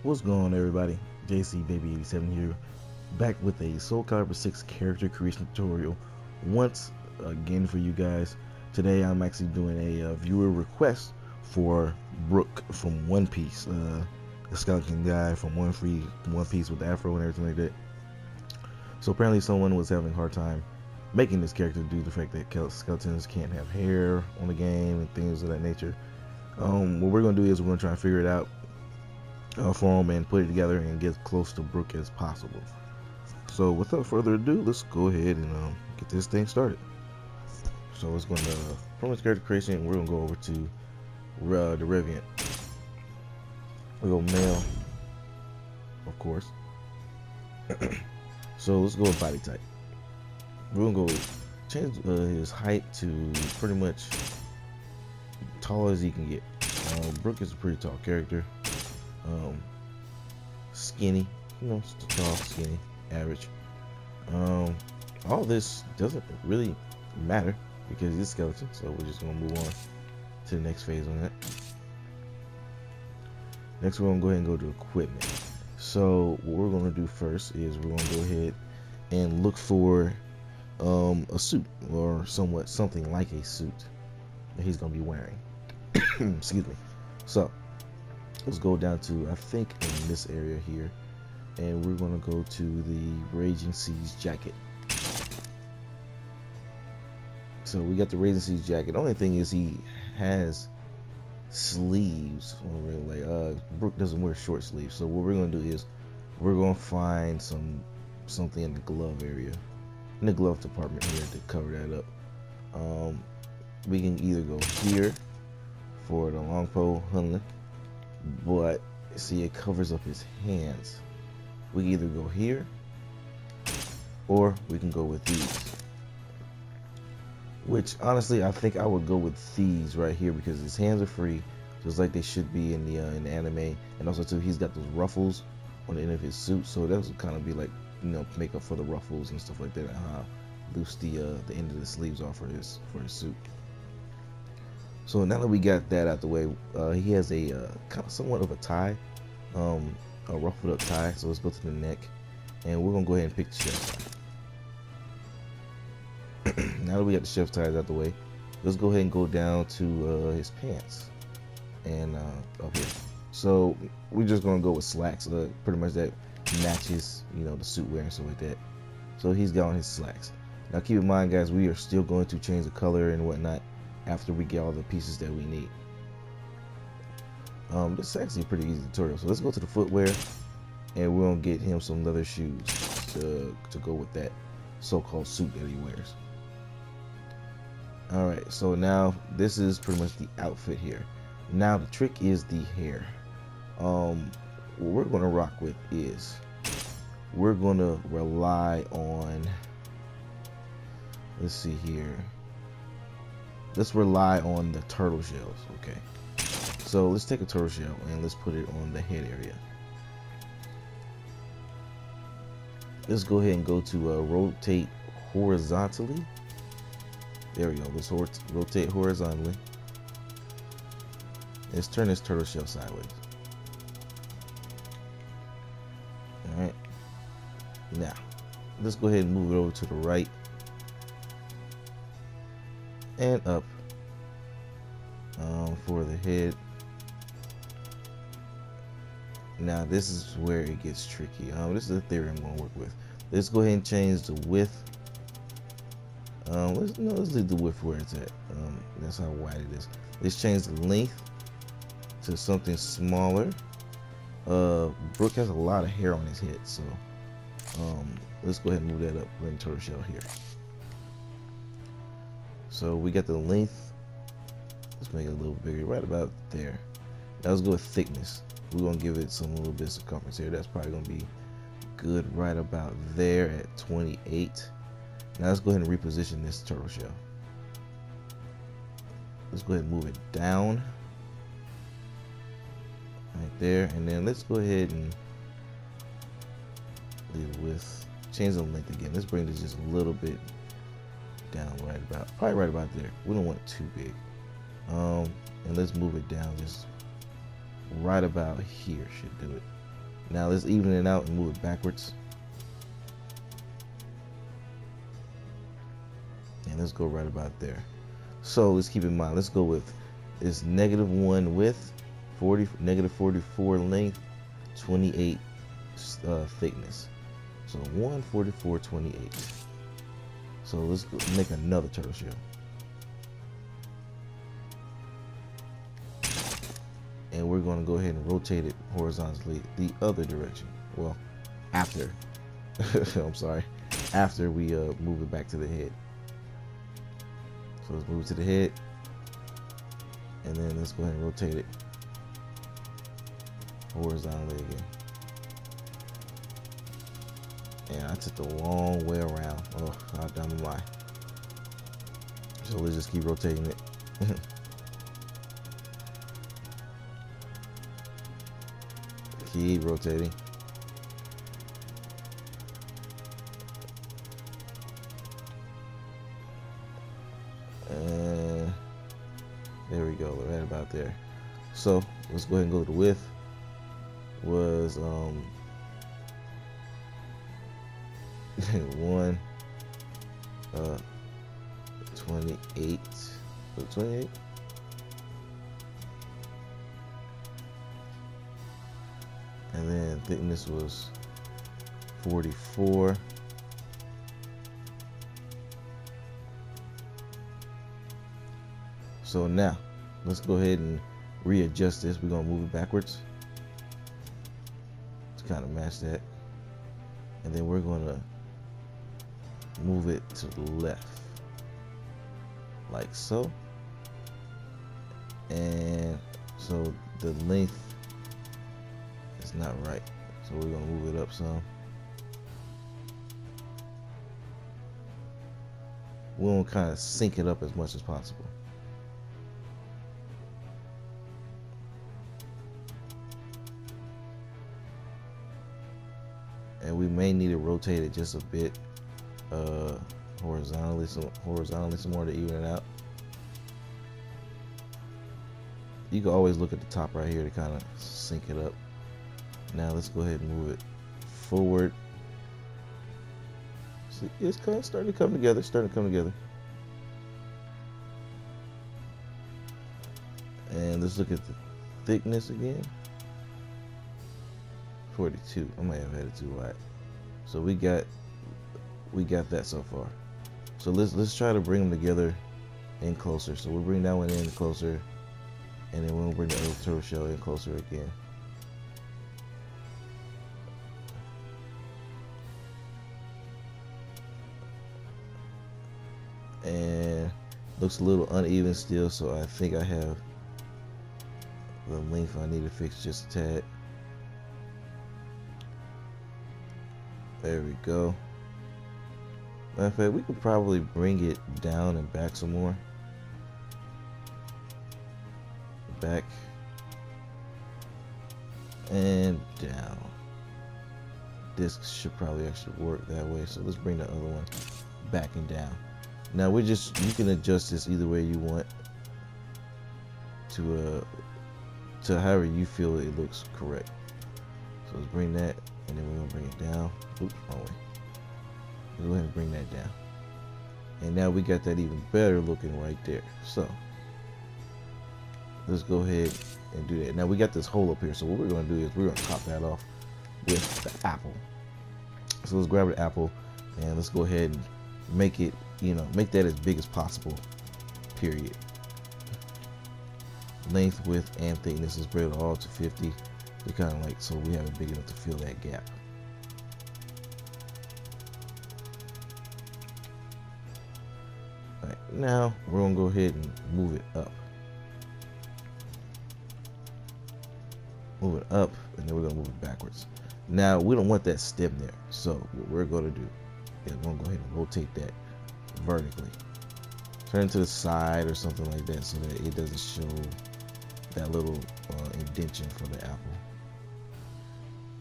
What's going on, everybody? JC Baby 87 here, back with a Soul Calibur 6 character creation tutorial once again for you guys. Today I'm actually doing a viewer request for Brook from One Piece, the skeleton guy from One Piece with the afro and everything like that. So apparently someone was having a hard time making this character due to the fact that skeletons can't have hair on the game and things of that nature. What we're going to do is we're going to try and figure it out for him and put it together and get close to Brook as possible. So without further ado, let's go ahead and get this thing started. So it's going to from his character creation, we're going to go over to the Revenant. We go male, of course. So let's go with body type. We're going to go change his height to pretty much tall as he can get. Brook is a pretty tall character. Skinny, tall, skinny, average. All this doesn't really matter because he's a skeleton, so we're just gonna move on to the next phase on that. Next, we're gonna go ahead and go to equipment. So what we're gonna do first is we're gonna go ahead and look for a suit or something like a suit that he's gonna be wearing. Excuse me. So let's go down to, I think, in this area here, and we're going to go to the Raging Seas jacket. So we got the Raging Seas jacket. The only thing is he has sleeves. Brook doesn't wear short sleeves. So what we're going to do is we're going to find something in the glove area, in the glove department here, to cover that up. We can either go here for the long pole hunting, but see, it covers up his hands. We can either go here or we can go with these, which honestly I think I would go with these right here because his hands are free, just like they should be in the anime. And also too, he's got those ruffles on the end of his suit, so that would kind of be like, make up for the ruffles and stuff like that, and how loose the end of the sleeves are for his suit. So now that we got that out the way, he has a kind of somewhat of a tie, a ruffled up tie. So let's go to the neck, and we're gonna go ahead and pick the chef tie. Now that we got the chef ties out the way, let's go ahead and go down to his pants and up here. So we're just gonna go with slacks, pretty much that matches, the suit wear and stuff like that. So he's got on his slacks. Now keep in mind, guys, we are still going to change the color and whatnot after we get all the pieces that we need. This is actually a pretty easy tutorial. So let's go to the footwear, and we're gonna get him some leather shoes to go with that so-called suit that he wears. Alright, so now this is pretty much the outfit here. Now the trick is the hair. What we're gonna rock with is we're gonna rely on, let's see here, let's rely on the turtle shells. Okay, so let's take a turtle shell and let's put it on the head area. Let's go ahead and go to rotate horizontally. There we go. Let's rotate horizontally. Let's turn this turtle shell sideways. Alright, now let's go ahead and move it over to the right and up for the head. Now this is where it gets tricky. This is the theory I'm going to work with. Let's go ahead and change the width. Let's leave the width where it's at. That's how wide it is. Let's change the length to something smaller. Brook has a lot of hair on his head, so let's go ahead and move that up. Bring turtle shell here. So we got the length. Let's make it a little bigger, right about there. Now let's go with thickness. We're gonna give it some little bit of circumference here. That's probably gonna be good right about there at 28. Now let's go ahead and reposition this turtle shell. Let's go ahead and move it down right there, and then let's go ahead and leave the width. Change the length again. Let's bring this just a little bit down, probably right about there. We don't want it too big. And let's move it down just right about here. Should do it. Now let's even it out and move it backwards. And let's go right about there. So let's keep in mind, let's go with it's -1 width, 40, -44 length, 28 thickness. So 144, 28. So let's go make another turtle shell. And we're going to go ahead and rotate it horizontally the other direction. Well, after. I'm sorry. After we move it back to the head. So let's move it to the head. And then let's go ahead and rotate it horizontally again. And I took the long way around. Oh, how dumb am I? So let's just keep rotating it. Keep rotating. And there we go, right about there. So let's go ahead and go to the width. Was 28. 28. And then thickness was 44. So now let's go ahead and readjust this. We're gonna move it backwards to kind of match that, and then we're gonna move it to the left like so. And so the length is not right, so we're gonna move it up some. We want to kind of sync it up as much as possible. And we may need to rotate it just a bit horizontally some more to even it out. You can always look at the top right here to kind of sync it up. Now let's go ahead and move it forward. See, it's kind of starting to come together, And let's look at the thickness again. 42. I might have had it too wide. So we got that so far. So let's try to bring them together in closer. So we'll bring that one in closer, and then we'll bring the other turtle shell in closer again. And looks a little uneven still, so I think I have the length I need to fix just a tad. There we go. Matter of fact, we could probably bring it down and back some more. Back and down. This should probably actually work that way. So let's bring the other one back and down. Now you can adjust this either way you want to however you feel it looks correct. So let's bring that, and then we're gonna bring it down. Oops, wrong way. Let's go ahead and bring that down. And now we got that even better looking right there. So let's go ahead and do that. Now we got this hole up here, so what we're gonna do is we're gonna top that off with the apple. So let's grab the apple and let's go ahead and make it, make that as big as possible, period. Length, width, and thickness is bring it all to 50. To kind of like, so we have it big enough to fill that gap. All right, now we're gonna go ahead and move it up. Move it up, and then we're gonna move it backwards. Now we don't want that stem there, so what we're gonna do is we're gonna go ahead and rotate that vertically. Turn it to the side or something like that, so that it doesn't show that little indentation for the apple.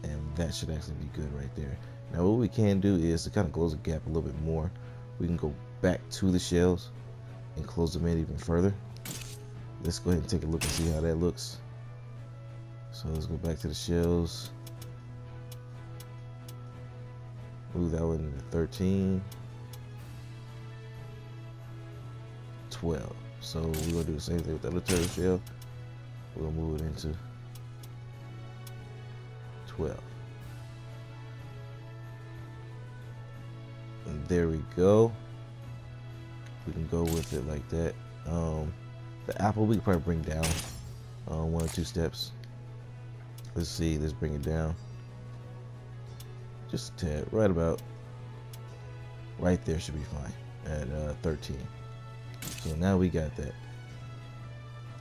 And that should actually be good right there. Now what we can do is to kind of close the gap a little bit more. We can go back to the shells and close them in even further. Let's go ahead and take a look and see how that looks. So let's go back to the shells, Move that one to 13, 12. So we're gonna do the same thing with the other turtle shell. We'll move it into 12. And there we go. We can go with it like that. The apple we can probably bring down 1 or 2 steps. Let's see, let's bring it down just a tad, right about right there should be fine at 13. So now we got that.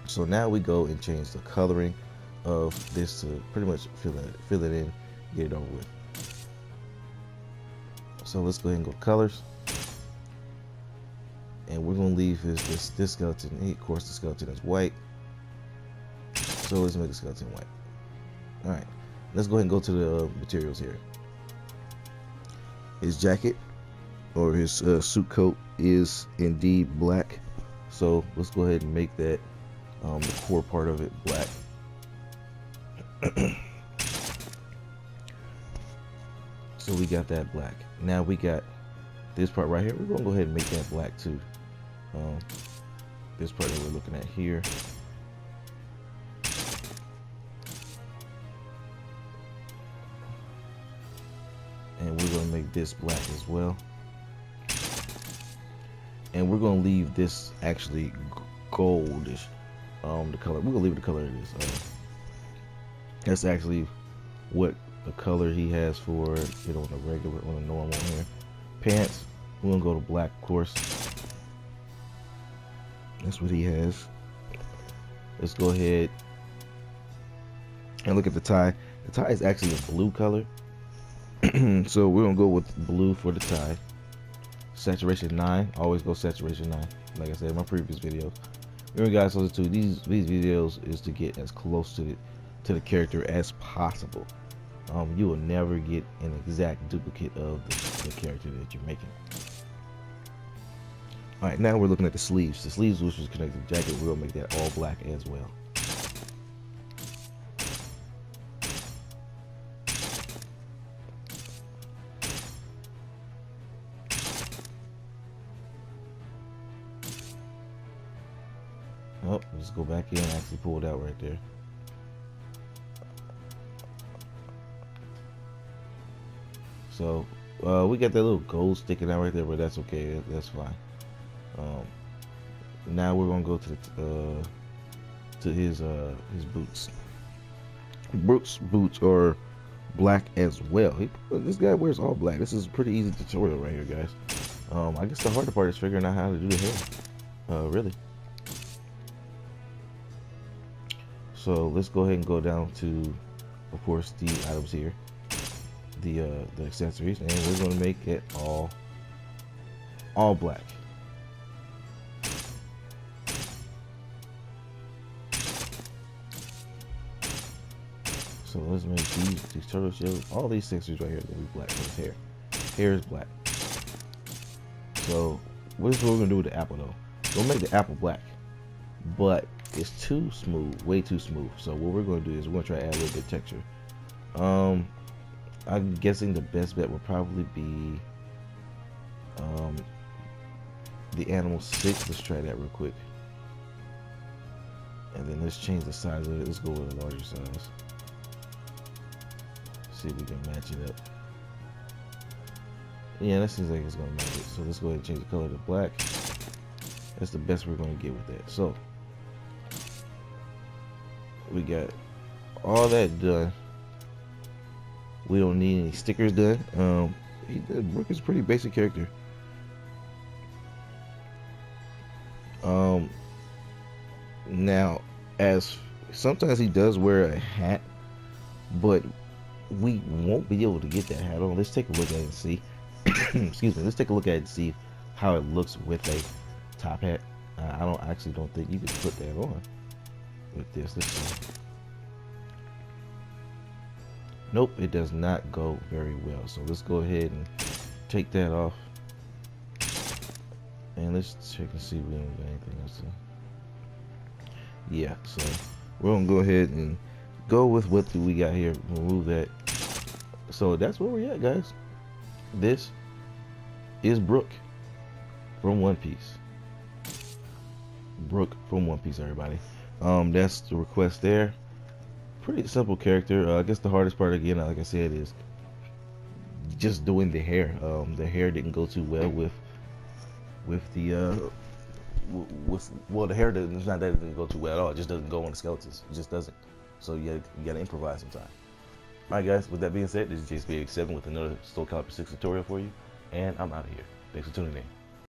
So now we go and change the coloring of this to pretty much fill it in, get it over with. So let's go ahead and go colors, and we're gonna leave this skeleton. Of course, the skeleton is white, so let's make the skeleton white. All right, let's go ahead and go to the materials here. His jacket or his suit coat is indeed black, so let's go ahead and make that the core part of it black. So we got that black. Now we got this part right here. We're gonna go ahead and make that black too. This part that we're looking at here. And we're gonna make this black as well. And we're gonna leave this actually goldish. The color, we're gonna leave it the color it is. That's actually what the color he has for it, you know, on a regular, on a normal here. Pants, we're gonna go to black, of course. That's what he has. Let's go ahead and look at the tie. The tie is actually a blue color. So we're gonna go with blue for the tie. Saturation 9, always go saturation 9. Like I said in my previous videos. Remember guys, listen to these videos is to get as close to the character as possible. You will never get an exact duplicate of the character that you're making. Alright, now we're looking at the sleeves. The sleeves, which is connected to the jacket, we'll make that all black as well. Oh, let's go back in and actually pull it out right there. So we got that little gold sticking out right there, but that's okay. That's fine. Now we're gonna go to his boots. Brook's boots are black as well. This guy wears all black. This is a pretty easy tutorial right here, guys. I guess the harder part is figuring out how to do the hair. Really. So let's go ahead and go down to, of course, the items here, the accessories, and we're going to make it all black. So let's make these turtle shells, all these accessories right here, are going to be black for his hair. Hair is black. So what is what we're going to do with the apple though? We'll make the apple black, but it's too smooth, way too smooth. So what we're going to do is we're going to try to add a little bit of texture. I'm guessing the best bet would probably be the animal 6. Let's try that real quick. And then let's change the size of it. Let's go with a larger size. See if we can match it up. Yeah, that seems like it's going to match it. So let's go ahead and change the color to black. That's the best we're going to get with that. So we got all that done. We don't need any stickers done. Brook is a pretty basic character. Now, as sometimes he does wear a hat, but we won't be able to get that hat on. Let's take a look at it and see. Excuse me. Let's take a look at it and see how it looks with a top hat. I actually don't think you could put that on with this. Let's see. Nope, it does not go very well. So let's go ahead and take that off. And let's check and see if we don't got anything else. Yeah, so we're gonna go ahead and go with what we got here. Remove that. So that's where we're at, guys. this is Brook from One Piece. Brook from One Piece, everybody. That's the request there. Pretty simple character. I guess the hardest part, again, like I said, is just doing the hair. The hair didn't go too well with the well, the hair doesn't. It's not that it didn't go too well at all. It just doesn't go on the skeletons. It just doesn't. So you gotta improvise sometimes. All right, guys. With that being said, this is JSP87 with another SOULCALIBUR 6 tutorial for you, and I'm out of here. Thanks for tuning in.